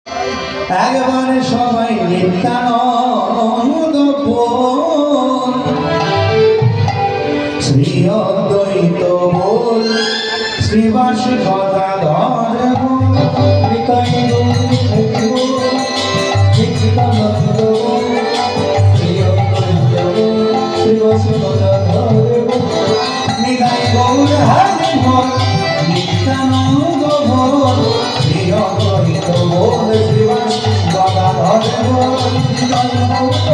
একবারে সবাই নিত্যানন্দ শ্রী অদ্বৈত বল শ্রীবাস গদাধর নিতাই নিত্যানন্দ শ্রী অদ্বৈত শ্রীবাস গদাধর নিতাই গৌর হরি বল নিত্যানন্দ বল শ্রী অদ্বৈত বল শ্রীবাস গদাধর বল নিতাই গৌর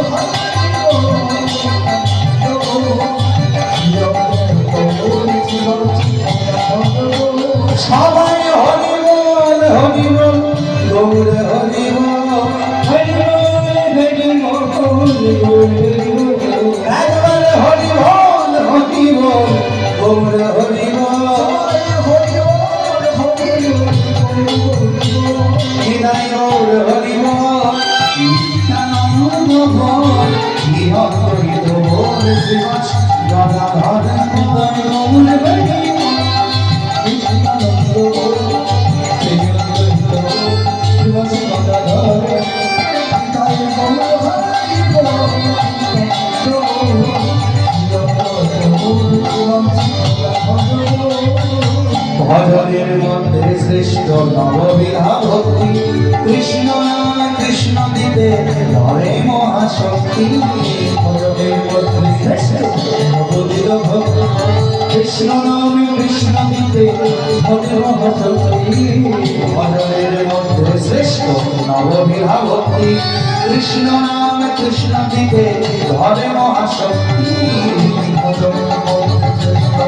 সবাই হরি বল হরি বল গৌর হরি বল হরি বল হরি বল একবারে হরি বল হরি বল গৌর হরি বল হৃদয় গৌর হরি বল নিত্যানন্দ বল শ্রী অদ্বৈত বল শ্রীবাস গদাধর হৃদয় গৌর হরি ভজনের মধ্যে শ্রেষ্ঠ নববিধা ভক্তি কৃষ্ণ নাম কৃষ্ণ দিতে ধরে মহাশক্তি ভজনের মধ্যে শ্রেষ্ঠ নববিধা ভক্তি কৃষ্ণ নাম কৃষ্ণ দিতে ধরে মহাশক্তি ভজনের মধ্যে শ্রেষ্ঠ নববিধা ভক্তি কৃষ্ণ নাম কৃষ্ণ দিতে ধরে মহাশক্তি ভজনের মধ্যে শ্রেষ্ঠ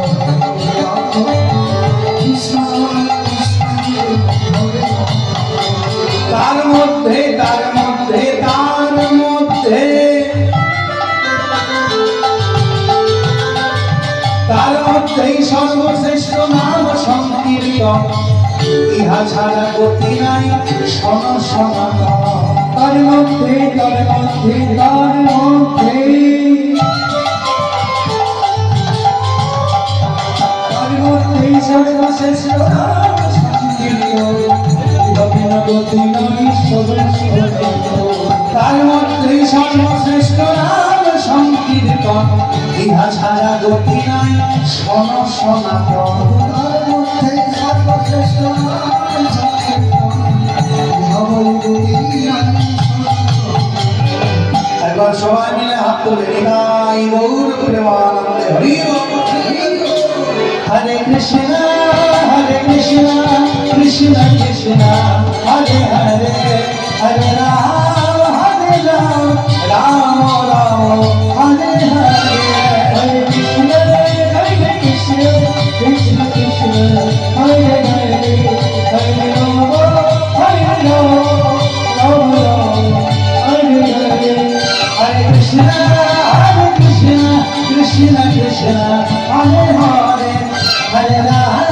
তার মধ্যে তার মধ্যে তার মধ্যে তার মধ্যেই সর্বশ্রেষ্ঠ নাম সংকীর্তন ইহা ছাড়া গতি নাই শোন সনাতন তার মধ্যে তার মধ্যে তার মধ্যে তার মধ্যেই সর্বশ্রেষ্ঠ নাম সংকীর্তন গতি নাই তার মধ্যেই সর্বশ্রেষ্ঠ নাম সংকীর্তন ইহা ছাড়া গতি নাই শোন সনাতন তার মধ্যে সর্বশ্রেষ্ঠ নাম সংকীর্তন একবার সবাই মিলে হাত তুলে নিতাই গৌর প্রেমানন্দে হরি হরে কৃষ্ণ কৃষ্ণ কৃষ্ণ হরে হরে হরে রাম রাম রাম হরে হরে হরে কৃষ্ণ কৃষ্ণ কৃষ্ণ হরে হরে হরে রাম রাম রাম হরে হরে হরে কৃষ্ণ কৃষ্ণ কৃষ্ণ হরে হরে হরে রাম